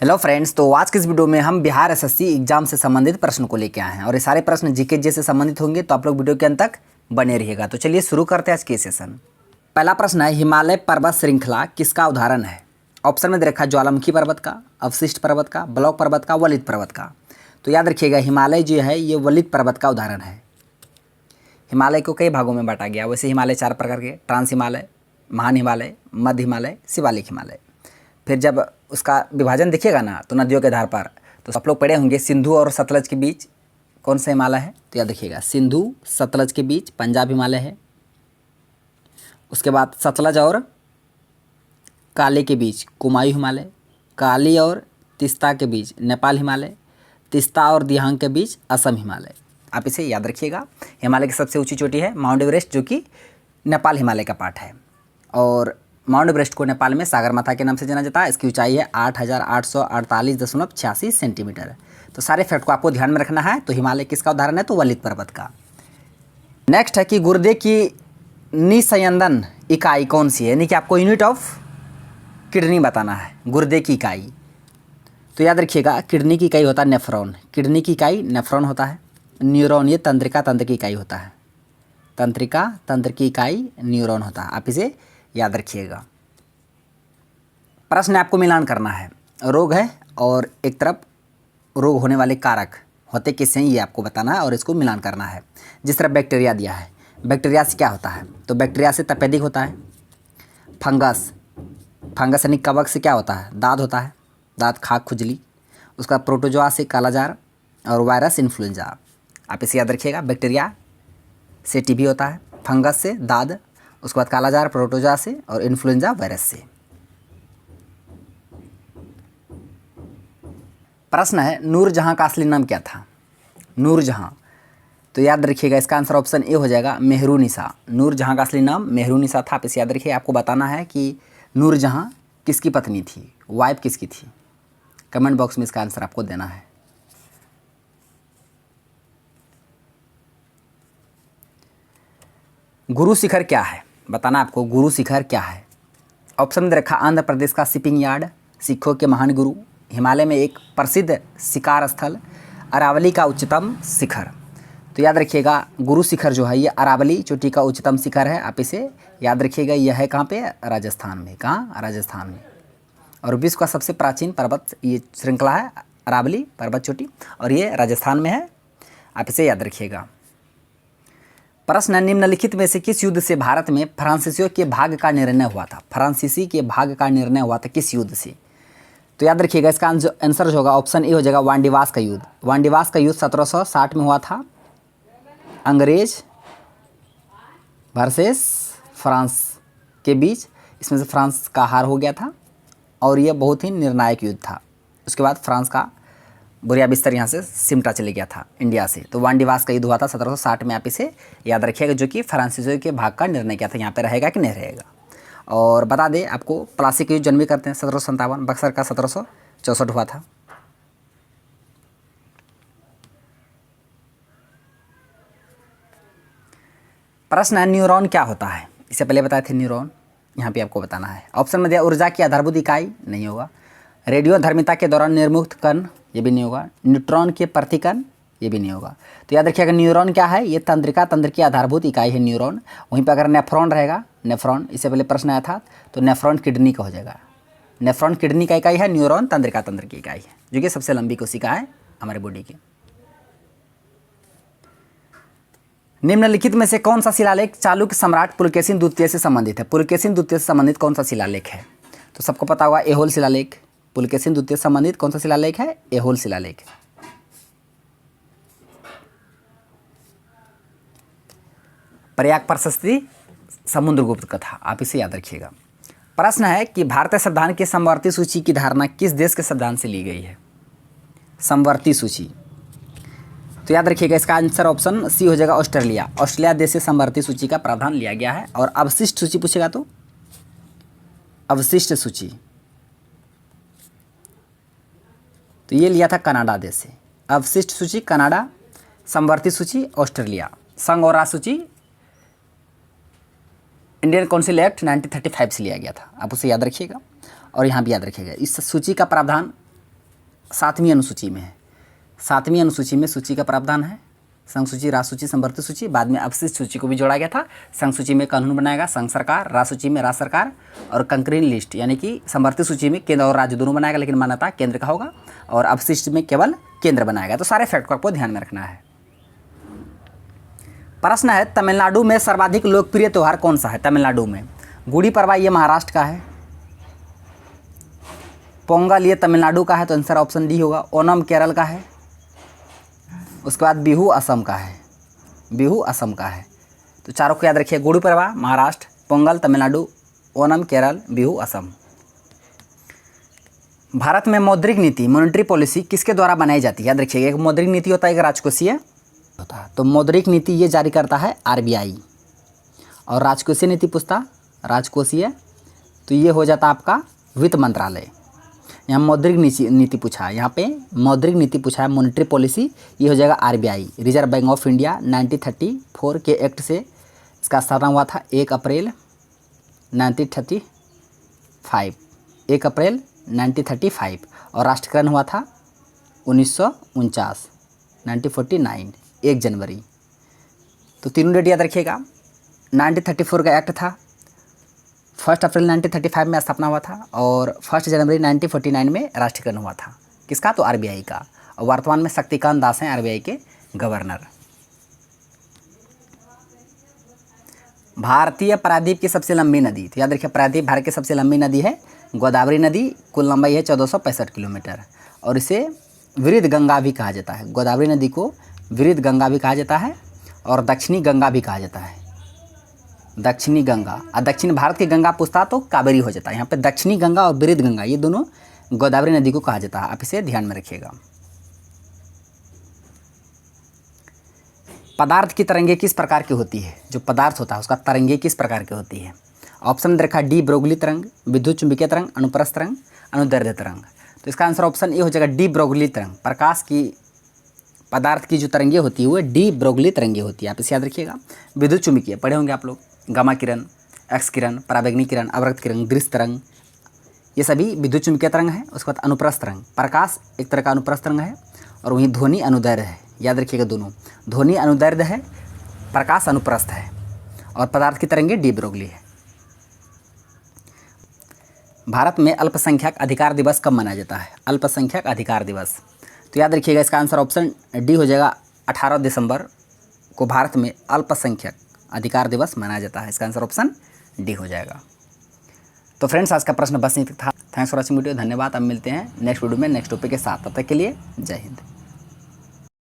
Hello friends, तो आज के इस वीडियो में हम बिहार एसएससी एग्जाम से संबंधित प्रश्न को लेके आए हैं और ये सारे प्रश्न जीके से संबंधित होंगे, तो आप लोग वीडियो के अंत तक बने रहिएगा। तो चलिए शुरू करते हैं आज के सेशन। पहला प्रश्न है, हिमालय पर्वत श्रृंखला किसका उदाहरण है? ऑप्शन में दे रखा है ज्वालामुखी पर्वत का, अवशिष्ट पर्वत का, ब्लॉक पर्वत का, वलित पर्वत का। तो याद रखिएगा, हिमालय जो है ये वलित पर्वत का उदाहरण है। हिमालय को कई भागों में बांटा गया। वैसे हिमालय चार प्रकार के, ट्रांस हिमालय, महान हिमालय, मध्य हिमालय, शिवालिक हिमालय। फिर जब उसका विभाजन देखिएगा ना, तो नदियों के आधार पर तो आप लोग पढ़े होंगे सिंधु और सतलज के बीच कौन सा हिमालय है। तो याद रखिएगा, सिंधु सतलज के बीच पंजाब हिमालय है। उसके बाद सतलज और काली के बीच कुमायूं हिमालय, काली और तिस्ता के बीच नेपाल हिमालय, तिस्ता और दिहांग के बीच असम हिमालय। आप इसे याद रखिएगा। हिमालय की सबसे ऊंची चोटी है माउंट एवरेस्ट, जो कि नेपाल हिमालय का पार्ट है। और माउंट एवरेस्ट को नेपाल में सागरमाथा के नाम से जाना जाता है। इसकी ऊंचाई है 8,848.86 सेंटीमीटर। तो सारे फैक्ट को आपको ध्यान में रखना है। तो हिमालय किसका उदाहरण है? तो वलित पर्वत का। नेक्स्ट है कि गुर्दे की निस्यंदन इकाई कौन सी है, यानी कि आपको यूनिट ऑफ किडनी बताना है, गुर्दे की इकाई। तो याद रखिएगा, किडनी की इकाई होता है नेफ्रॉन, किडनी की इकाई नेफ्रॉन होता है। न्यूरॉन ये तंत्रिका तंत्र की इकाई होता है, तंत्रिका तंत्र की इकाई न्यूरॉन होता है। आप इसे याद रखिएगा। प्रश्न आपको मिलान करना है, रोग है और एक तरफ रोग होने वाले कारक होते किससे हैं ये आपको बताना है और इसको मिलान करना है। जिस तरह बैक्टीरिया दिया है, बैक्टीरिया से क्या होता है? तो बैक्टीरिया से तपेदिक होता है। फंगस, फंगस यानी कवक से क्या होता है? दाद होता है, दाद, खाक, खुजली। उसका प्रोटोजोआ से कालाजार और वायरस इन्फ्लुएंजा। आप इसे याद रखिएगा। बैक्टीरिया से टीबी होता है, फंगस से दाद, उसके बाद कालाजार प्रोटोजोआ से और इन्फ्लुएंजा वायरस से। प्रश्न है, नूरजहां का असली नाम क्या था? नूरजहां, तो याद रखिएगा इसका आंसर ऑप्शन ए हो जाएगा, मेहरुनिसा। नूरजहां का असली नाम मेहरुनिसा था। आप इसे याद रखिए। आपको बताना है कि नूरजहां किसकी पत्नी थी, वाइफ किसकी थी। कमेंट बॉक्स में इसका आंसर आपको देना है। गुरु शिखर क्या है? बताना आपको, गुरु शिखर क्या है। ऑप्शन में रखा आंध्र प्रदेश का शिपिंग यार्ड, सिखों के महान गुरु, हिमालय में एक प्रसिद्ध शिकार स्थल, अरावली का उच्चतम शिखर। तो याद रखिएगा, गुरु शिखर जो है ये अरावली चोटी का उच्चतम शिखर है। आप इसे याद रखिएगा। यह है कहाँ पे? राजस्थान में। कहाँ? राजस्थान में। और विश्व का सबसे प्राचीन पर्वत ये श्रृंखला है अरावली पर्वत चोटी, और ये राजस्थान में है। आप इसे याद रखिएगा। प्रश्न, निम्नलिखित में से किस युद्ध से भारत में फ्रांसीसियों के भाग का निर्णय हुआ था? फ्रांसीसी के भाग का निर्णय हुआ था किस युद्ध से? तो याद रखिएगा, इसका आंसर जो होगा ऑप्शन ए हो जाएगा, वांडीवास का युद्ध। वांडीवास का युद्ध 1760 में हुआ था, अंग्रेज वर्सेस फ्रांस के बीच। इसमें से फ्रांस का हार हो गया था और यह बहुत ही निर्णायक युद्ध था। उसके बाद फ्रांस का बुरिया बिस्तर यहाँ से सिमटा चले गया था इंडिया से। तो वांडीवास का युद्ध हुआ था 1760 में। आप इसे याद रखिएगा, जो कि फ्रांसीसियों के भाग का निर्णय किया था। यहाँ पे रहेगा कि नहीं रहेगा। और बता दें आपको, प्लासी का युद्ध जन्म भी करते हैं 1757, बक्सर का 1764 हुआ था। प्रश्न है, न्यूरॉन क्या होता है? इससे पहले बताए थे न्यूरॉन, यहाँ पे आपको बताना है। ऑप्शन में दिया ऊर्जा की आधारभूत इकाई, नहीं होगा। रेडियोधर्मिता के दौरान निर्मुक्त कण, ये भी नहीं होगा। न्यूट्रॉन के प्रतिकण, ये भी नहीं होगा। तो याद रखिएगा, न्यूरॉन क्या है? ये तंत्रिका तंत्र की आधारभूत इकाई है न्यूरॉन। वहीं पर अगर नेफ्रॉन रहेगा, नेफ्रॉन इससे पहले प्रश्न आया था, तो नेफ्रॉन किडनी का हो जाएगा। नेफ्रॉन किडनी का इकाई है, न्यूरॉन तंत्रिका तंत्र की इकाई है, जो कि सबसे लंबी कोशिका है हमारे बॉडी की। निम्नलिखित में से कौन सा शिलालेख चालुक्य सम्राट पुलकेशिन द्वितीय से संबंधित है? पुलकेशिन द्वितीय से संबंधित कौन सा शिलालेख है? तो सबको पता होगा, ऐहोल शिलालेख। पुलकेशिन द्वितीय से संबंधित कौन सा शिलालेख है? ऐहोल शिलालेख। प्रयाग प्रशस्ति, समुद्रगुप्त कथा। आप इसे याद रखिएगा। प्रश्न है कि भारतीय संविधान की समवर्ती सूची की धारणा किस देश के संविधान से ली गई है? समवर्ती सूची, तो याद रखिएगा इसका आंसर ऑप्शन सी हो जाएगा, ऑस्ट्रेलिया। ऑस्ट्रेलिया देश से समवर्ती सूची का प्रावधान लिया गया है। और अवशिष्ट सूची पूछेगा तो अवशिष्ट सूची, तो ये लिया था कनाडा देश से। अवशिष्ट सूची कनाडा, समवर्ती सूची ऑस्ट्रेलिया, संघ और राज्य सूची इंडियन काउंसिल एक्ट 1935 से लिया गया था। आप उसे याद रखिएगा और यहाँ भी याद रखिएगा। इस सूची का प्रावधान 7वीं अनुसूची में है। 7वीं अनुसूची में सूची का प्रावधान है, संघ सूची, राज्य सूची, संवर्धित सूची, बाद में अवशिष्ट सूची को भी जोड़ा गया था। संघ सूची में कानून बनाएगा संघ सरकार, राज्य सूची में राज्य सरकार, और कंकरिंग लिस्ट यानी कि संवर्धित सूची में केंद्र और राज्य दोनों बनाएगा, लेकिन मान्यता केंद्र का होगा, और अवशिष्ट में केवल केंद्र बनाएगा। तो सारे फैक्ट को आपको ध्यान में रखना है। प्रश्न है, तमिलनाडु में सर्वाधिक लोकप्रिय त्यौहार कौन सा है? तमिलनाडु में गुड़ी पड़वा ये महाराष्ट्र का है, पोंगल ये तमिलनाडु का है, तो आंसर ऑप्शन डी होगा। ओणम केरल का है, उसके बाद बिहू असम का है, बिहू असम का है। तो चारों को याद रखिए, गुड़ी पड़वा महाराष्ट्र, पोंगल तमिलनाडु, ओणम केरल, बिहू असम। भारत में मौद्रिक नीति मॉनेटरी पॉलिसी किसके द्वारा बनाई जाती है? याद रखिएगा, एक मौद्रिक नीति होता है, एक राजकोषीय होता है। तो मौद्रिक नीति ये जारी करता है आरबीआई, और राजकोषीय नीति पूछता, राजकोषीय तो ये हो जाता आपका वित्त मंत्रालय। यहाँ मौद्रिक नीति पूछा है, यहाँ पे मौद्रिक नीति पूछा है, मॉनेटरी पॉलिसी, ये हो जाएगा RBI, reserve bank of India. 1934 के एक्ट से इसका स्थापना हुआ था 1 अप्रैल 1935, 1 अप्रैल 1935, और राष्ट्रीयकरण हुआ था 1949, 1949, 1 जनवरी। तो तीनों डेट याद रखिएगा। 1934 का एक्ट था, 1 अप्रैल 1935 में स्थापना हुआ था, और 1 जनवरी 1949 में राष्ट्रीयकरण हुआ था। किसका? तो आरबीआई का। और वर्तमान में शक्तिकांत दास हैं आरबीआई के गवर्नर। भारतीय प्रायद्वीप की सबसे लंबी नदी, तो याद रखिए, प्रायद्वीप भारत की सबसे लंबी नदी है गोदावरी नदी, कुल लंबाई है 1465 किलोमीटर, और इसे विरुद्ध गंगा भी कहा जाता है। गोदावरी नदी को विरुद्ध गंगा भी कहा जाता है, और दक्षिणी गंगा भी कहा जाता है, दक्षिणी गंगा। और दक्षिण भारत की गंगा पूछता तो कावेरी हो जाता है। यहाँ पे दक्षिणी गंगा और विरुद्ध गंगा ये दोनों गोदावरी नदी को कहा जाता है, आप इसे ध्यान में रखिएगा। पदार्थ की तरंगे किस प्रकार की होती है? जो पदार्थ होता है उसका तरंगे किस प्रकार की होती है? ऑप्शन में देखा, डी ब्रोगली तरंग, विद्युत चुंबकीय तरंग, अनुप्रस्थ तरंग, अनुदैर्ध्य तरंग। तो इसका आंसर ऑप्शन ए हो जाएगा, डी ब्रोगली तरंग। प्रकाश की पदार्थ की जो तरंगे होती है वो डी ब्रोगली तरंगे होती है, आप इसे याद रखिएगा। विद्युत चुंबकीय पढ़े होंगे आप लोग, गामा किरण, एक्स किरण, पराबैंगनी किरण, अवरक्त किरण, दृश्य तरंग, ये सभी विद्युत चुंबकीय तरंग है। उसके बाद अनुप्रस्थ तरंग, प्रकाश एक तरह का अनुप्रस्थ तरंग है, और वहीं ध्वनि अनुदैर्ध्य है, याद रखिएगा दोनों, ध्वनि अनुदैर्ध्य है, प्रकाश अनुप्रस्थ है, और पदार्थ की तरंगे डी ब्रोगली है। भारत में अल्पसंख्यक अधिकार दिवस कब मनाया जाता है? अल्पसंख्यक अधिकार दिवस, तो याद रखिएगा इसका आंसर ऑप्शन डी हो जाएगा। 18 दिसंबर को भारत में अल्पसंख्यक अधिकार दिवस मनाया जाता है, इसका आंसर ऑप्शन डी हो जाएगा। तो फ्रेंड्स, आज का प्रश्न बस यहीं तक था। थैंक्स फॉर वॉचिंग वीडियो, धन्यवाद। अब मिलते हैं नेक्स्ट वीडियो में नेक्स्ट टॉपिक के साथ, तब तक के लिए जय हिंद।